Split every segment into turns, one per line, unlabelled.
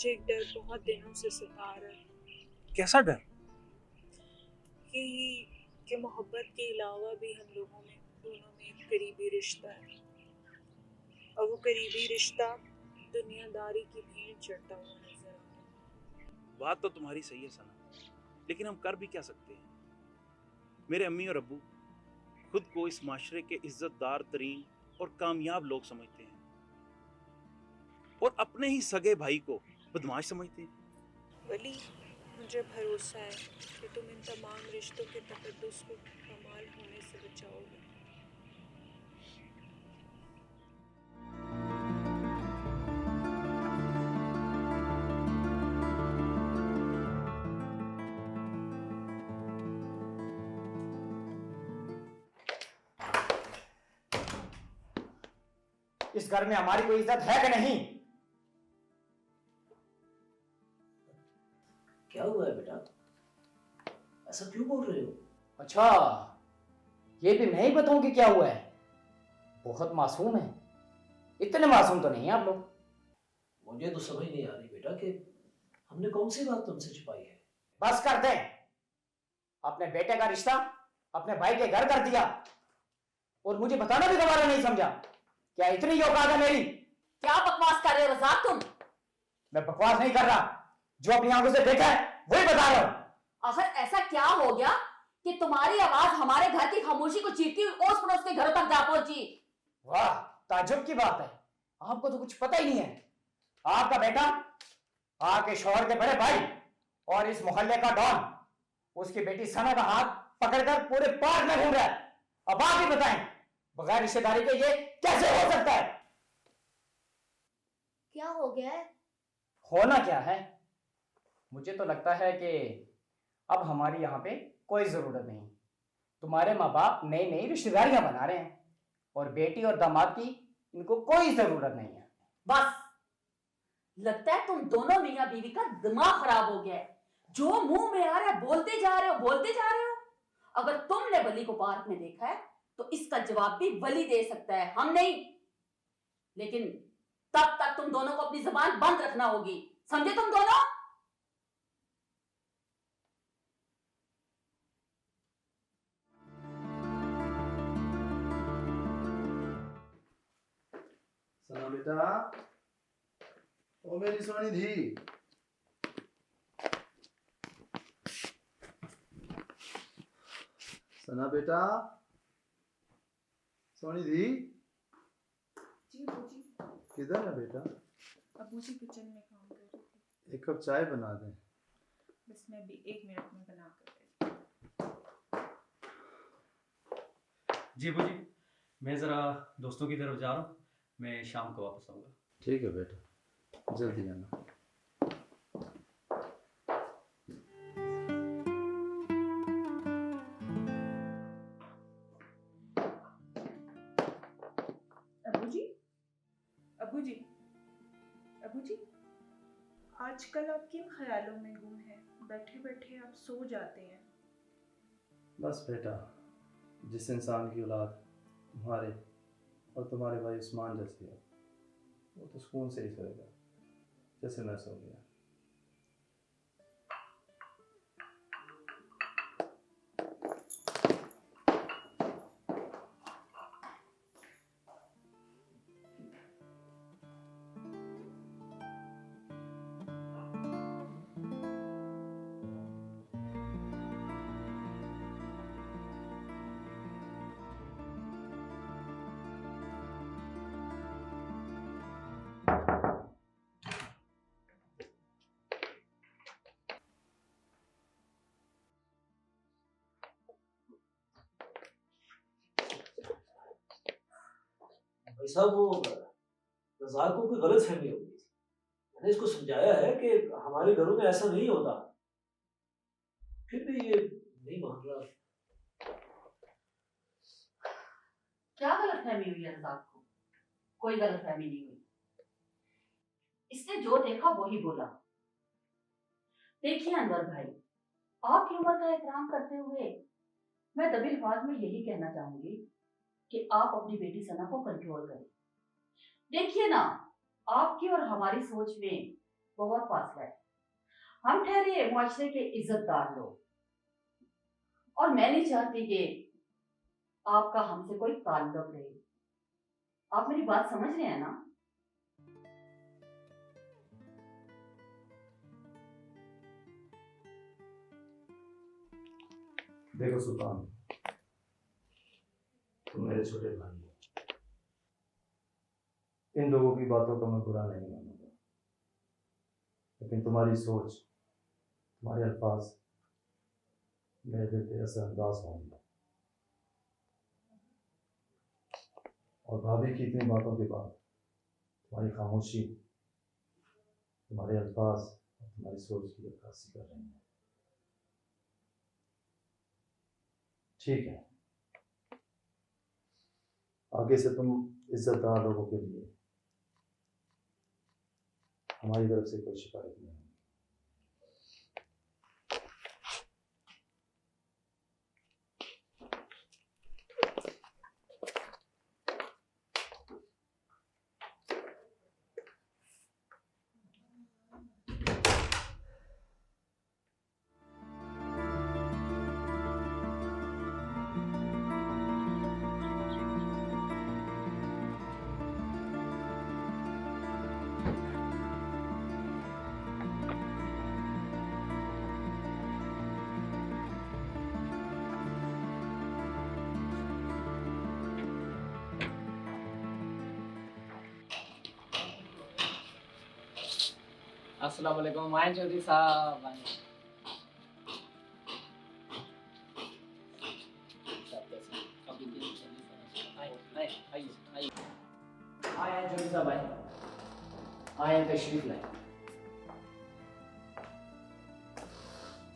मुझे एक डर बहुत दिनों से सता रहा है।
कैसा डर?
कि मोहब्बत के अलावा भी हम लोगों में दोनों में एक करीबी रिश्ता है, और वो करीबी रिश्ता दुनियादारी की भीड़ चढ़ता हुआ नजर आ रहा है।
बात तो तुम्हारी सही है सना, लेकिन हम कर भी क्या सकते हैं? मेरे अम्मी और अब्बू खुद को इस माशरे के इज्जतदार तरीन और कामयाब लोग समझते हैं, और अपने ही सगे भाई को बदमाश समझते हैं।
वली, मुझे भरोसा है कि तुम इन तमाम रिश्तों के तकद्दुस को कमाल होने से बचाओगे।
इस घर में हमारी कोई इज्जत है कि नहीं?
क्या हुआ है बेटा, ऐसा क्यों बोल रहे हो?
अच्छा, ये भी मैं ही बताऊं कि क्या हुआ है? बहुत मासूम है। इतने मासूम तो नहीं है आप लोग।
मुझे तो समझ नहीं आ रही बेटा कि हमने कौन सी बात तुमसे छिपाई है।
बस कर दे। अपने बेटे का रिश्ता अपने भाई के घर कर दिया, और मुझे बताना भी दोबारा नहीं समझा। क्या इतनी औकात है मेरी?
क्या बकवास कर रहे हो रज़ाक तुम?
मैं बकवास नहीं कर रहा, जो अपनी आंखों से देखा है वही बता रहा हूं।
आखिर ऐसा क्या हो गया कि तुम्हारी आवाज हमारे घर की खामोशी को चीरती हुई ओस पड़ोस के घरों तक जा पहुंची?
वाह, ताज्जुब की बात है। आपको तो कुछ पता ही नहीं है। आपका बेटा आपके शौहर के बड़े भाई और इस मोहल्ले का डॉन उसकी बेटी सना का हाथ पकड़कर पूरे पार्क में घूम रहा है। अब आप ही बताएं, बगैर रिश्तेदारी के ये कैसे हो सकता है?
क्या हो गया है?
होना क्या है? मुझे तो लगता है कि अब हमारी यहाँ पे कोई जरूरत नहीं। तुम्हारे माँ बाप नई नई रिश्तेदारियां बना रहे हैं, और बेटी और दामाद की इनको कोई जरूरत नहीं है।
बस, लगता है तुम दोनों मियां बीवी का दिमाग खराब हो गया है। जो मुंह में आ रहा है बोलते जा रहे हो, बोलते जा रहे हो। अगर तुमने वली को पार्क में देखा है तो इसका जवाब भी वली दे सकता है, हम नहीं। लेकिन तब तक तुम दोनों को अपनी जुबान बंद रखना होगी, समझे तुम दोनों?
सना बेटा, ओ मेरी सोनी धी। सना बेटा, सोनी धी।
जी अबूजी।
किधर है बेटा?
अबूजी किचन में काम कर रही थी।
एक कप चाय बना दे।
बस मैं भी 1 मिनट में बना कर देती हूँ।
जी अबू जी, मैं ज़रा दोस्तों की तरफ जा रहा हूँ, मैं शाम को वापस आऊँगा।
ठीक है बेटा, जल्दी आना।
अबूजी, अबूजी, अबूजी, आजकल आप किन ख्यालों में गुम हैं? बैठे बैठे आप सो जाते हैं।
बस बेटा, जिस इंसान की औलाद तुम्हारे और तुम्हारे भाई उस्मान जैसी है, वो तो सुकून से ही सोएगा जैसे मैं सो गया।
भाई साहब, वो रज़ाक को कोई गलत फहमी हो गई थी। मैंने इसको समझाया है कि हमारे घरों में ऐसा नहीं होता, फिर भी ये नहीं मान रहा।
क्या गलतफहमी हुई है रज़ाक को? कोई गलतफहमी नहीं हुई। इसने जो देखा वही बोला। देखिए अनवर भाई, आपकी उम्र का एहतराम करते हुए मैं दबी अल्फाज में यही कहना चाहूंगी कि आप अपनी बेटी सना को कंट्रोल करें। देखिए ना, आपकी और हमारी सोच में बहुत फासला है। हम ठहरे मुआशरे के इज्जतदार लोग, और मैं नहीं चाहती कि आपका हमसे कोई ताल्लुक रहे। आप मेरी बात समझ रहे हैं ना?
देखो सुल्तान, तुम मेरे छोटे भाई हो। इन लोगों की बातों का मैं बुरा नहीं मानूंगा, लेकिन तुम्हारी सोच, तुम्हारे अल्फाज मेरे दिल पे असरअंदाज होंगे। और भाभी की इतनी बातों के बाद तुम्हारी खामोशी, तुम्हारे अल्फाज और तुम्हारी सोच की अक्कासी कर रही है। ठीक है, आगे से तुम इज्जतदार लोगों के लिए हमारी तरफ से कोई शिकायत नहीं।
अस्सलाम वालेकुम आए चौधरी साहब।
आए चौधरी साहब, आए तशरीफ लाए।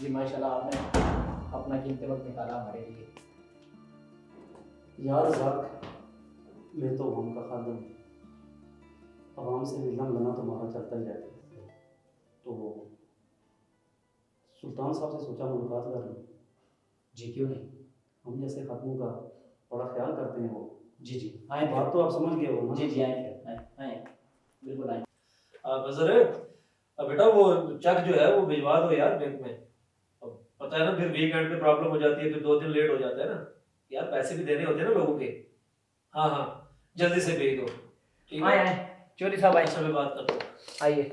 जी माशाल्लाह, आपने अपना कीमती वक्त निकाला हमारे लिए।
यार रज़ाक, मैं तो हम का खादम, आवाम से मिलना मिलना तो हमारा चलता ही रहता है। तो सुल्तान साहब से सोचा मुलाकात कर लूँ।
जी क्यों नहीं,
हम जैसे खातमों का बड़ा ख्याल करते हैं वो।
जी जी आए।
बात तो आप समझ गए हो ना?
जी जी आए आए आए, बिल्कुल आए।
बजर बेटा वो चेक जो है वो भिजवा दो यार बैंक में। अब पता है ना, फिर वीकेंड पे प्रॉब्लम हो जाती है, फिर 2 दिन लेट हो जाता है ना यार, पैसे भी देने होते हैं ना लोगों के। हाँ हाँ, जल्दी से भेज दो। ठीक
आए
है,
आए चौधरी साहब, आए।
सब बात करते हैं।
आइए।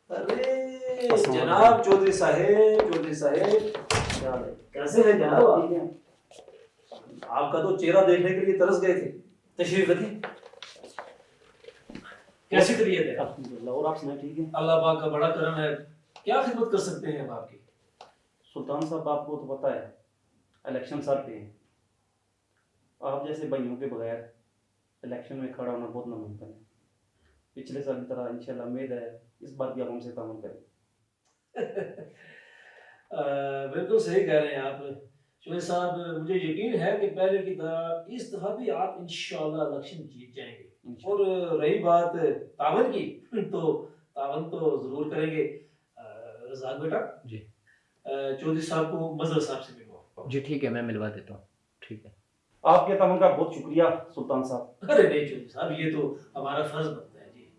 अरे जनाब चौधरी साहेब, क्या है, कैसे हैं जनाब आप? आपका तो चेहरा देखने के लिए तरस गए थे। तशरीफ रखें। कैसी तबीयत है?
अल्हम्दुलिल्लाह, और आप सुनाए? ठीक है।
अल्लाह पाक का बड़ा करम है। क्या खिदमत कर सकते हैं हम आपकी?
सुल्तान साहब, आपको तो पता है इलेक्शन सर पे हैं। आप जैसे भाइयों के बगैर इलेक्शन में खड़ा होना बहुत नामुमकिन है। पिछले साल की तरह इंशाल्लाह उम्मीद है इस बार भी आप हमसे ताउन करें।
बिल्कुल सही कह रहे हैं आप शोएब साहब। मुझे यकीन है कि पहले की तरह इस दफा भी आप इंशाल्लाह इलेक्शन जीत जाएंगे। और रही बात तावन की, तो तावन तो जरूर करेंगे। रज़ाक बेटा
जी।
चौधरी साहब को मजहर साहब से मिलवाओ।
जी ठीक है, मैं मिलवा देता हूँ। ठीक है।
आपके ताउन का बहुत शुक्रिया सुल्तान साहब।
अरे नहीं चौधरी साहब, ये तो हमारा फर्ज बनता है जी।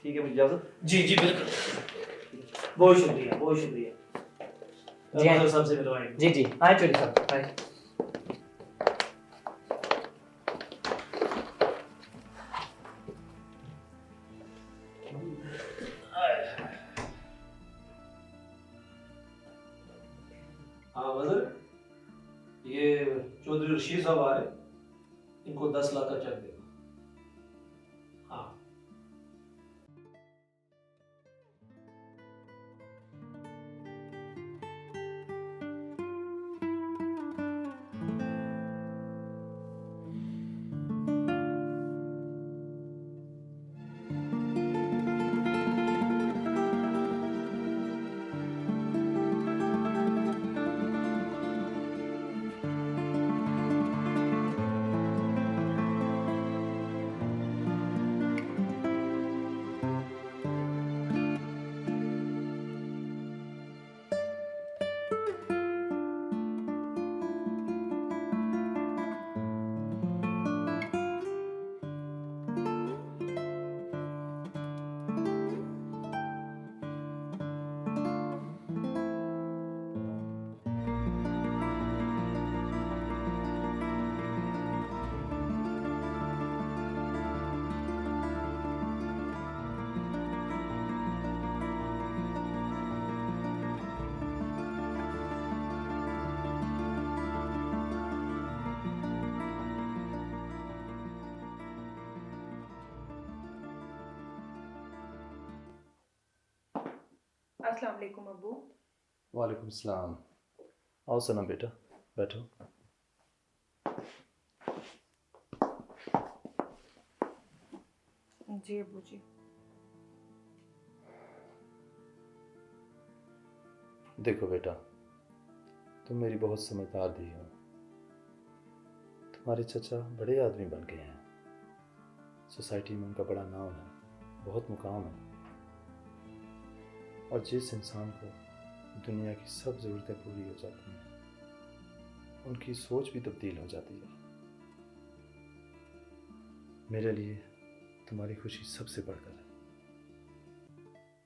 ठीक है, मुझे इजाजत।
जी जी बिल्कुल, बहुत शुक्रिया, बहुत शुक्रिया।
जी हाँ।
मजहर साहब से मिलवाएंगे।
जी जी आए चौधरी साहब, आए।
हाँ मजहर, ये चौधरी रशीद साहब आ रहे, इनको 10 लाख का चेक देना। हाँ
अस्सलाम वालेकुम अब्बू।
वालेकुम सलाम। आओ सनम बेटा, बैठो।
जी अब्बू जी।
देखो बेटा, तुम मेरी बहुत समझदार दी हो। तुम्हारे चचा बड़े आदमी बन गए हैं, सोसाइटी में उनका बड़ा नाम है, बहुत मुकाम है। और जिस इंसान को दुनिया की सब ज़रूरतें पूरी हो जाती हैं, उनकी सोच भी तब्दील हो जाती है। मेरे लिए तुम्हारी खुशी सबसे बढ़कर है,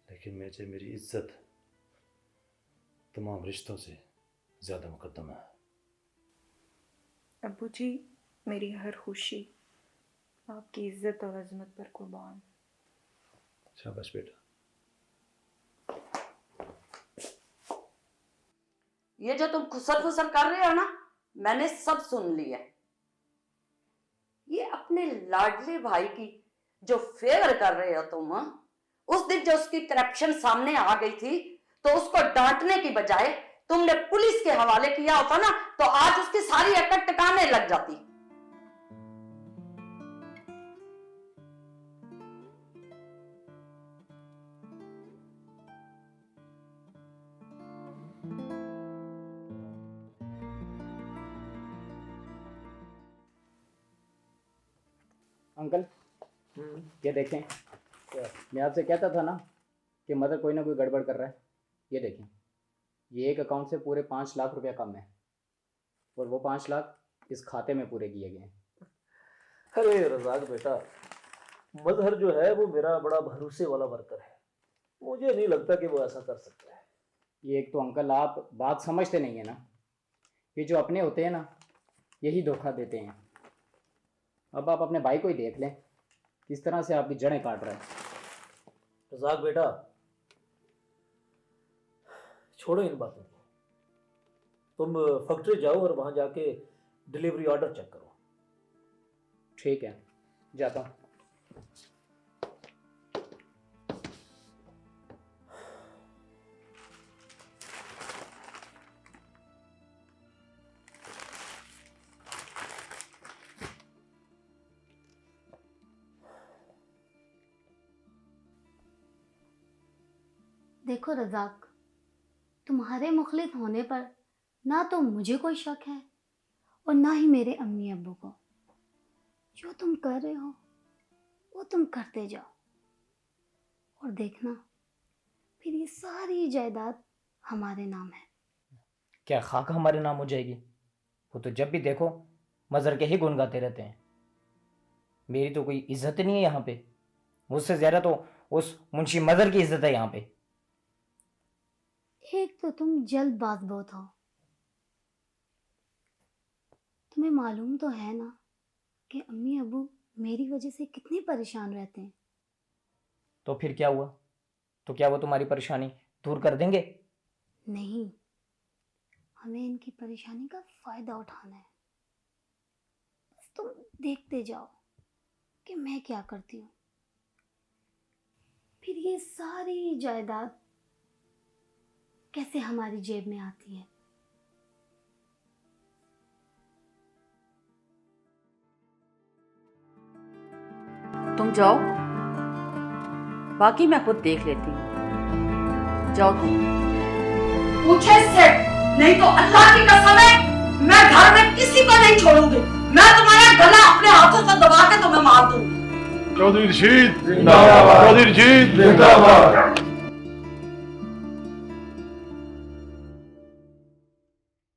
लेकिन मुझे मेरी इज्जत तमाम रिश्तों से ज़्यादा मुकद्दम है।
अब्बू जी, मेरी हर खुशी आपकी इज्जत और अजमत पर कुर्बान।
शाबाश बेटा।
ये जो तुम खुसर खुसर कर रहे हो ना, मैंने सब सुन लिया। ये अपने लाडले भाई की जो फेवर कर रहे हो तुम, उस दिन जो उसकी करप्शन सामने आ गई थी, तो उसको डांटने की बजाय तुमने पुलिस के हवाले किया होता ना, तो आज उसकी सारी अकड़ टिकाने लग जाती।
अंकल, ये देखें, मैं आपसे कहता था ना कि मदर कोई ना कोई गड़बड़ कर रहा है। ये देखें, ये एक अकाउंट से पूरे 5 लाख रुपया कम है, और वो 5 लाख इस खाते में पूरे किए गए हैं।
अरे रज़ाक बेटा, मजहर जो है वो मेरा बड़ा भरोसे वाला वर्कर है, मुझे नहीं लगता कि वो ऐसा कर सकता है।
ये एक तो अंकल आप बात समझते नहीं है ना, ये जो अपने होते हैं ना, यही धोखा देते हैं। अब आप अपने भाई को ही देख लें, किस तरह से आपकी जड़ें काट रहा है।
रज़ाक बेटा, छोड़ो इन बातों को, तुम फैक्ट्री जाओ और वहां जाके डिलीवरी ऑर्डर चेक करो।
ठीक है, जाता हूँ।
देखो रज़ाक, तुम्हारे मुखलिस होने पर ना तो मुझे कोई शक है और ना ही मेरे अम्मी अब्बू को। जो तुम कर रहे हो वो तुम करते जाओ, और देखना फिर ये सारी जायदाद हमारे नाम है।
क्या खाका हमारे नाम हो जाएगी? वो तो जब भी देखो मज़हर के ही गुण गाते रहते हैं। मेरी तो कोई इज्जत नहीं है यहाँ पे, मुझसे ज़्यादा तो उस मुंशी मज़हर की इज्जत है यहाँ पे।
एक तो तुम जल्दबाज बहुत हो। तुम्हें मालूम तो है ना कि अम्मी अबू मेरी वजह से कितने परेशान रहते हैं।
तो फिर क्या हुआ? तो क्या वो तुम्हारी परेशानी दूर कर देंगे?
नहीं, हमें इनकी परेशानी का फायदा उठाना है। बस तुम देखते जाओ कि मैं क्या करती हूँ। फिर ये सारी जायदाद कैसे हमारी जेब में आती है।
तुम जाओ, बाकी मैं खुद देख लेती हूँ। जाओ तुम। पूछे से, नहीं तो अल्लाह की कसम है, मैं घर में किसी को नहीं छोड़ूंगी। मैं तुम्हारा गला अपने हाथों से दबा के तुम्हें मार दूंगी।
चौधरी रशीद जिंदाबाद, चौधरी रशीद जिंदाबाद।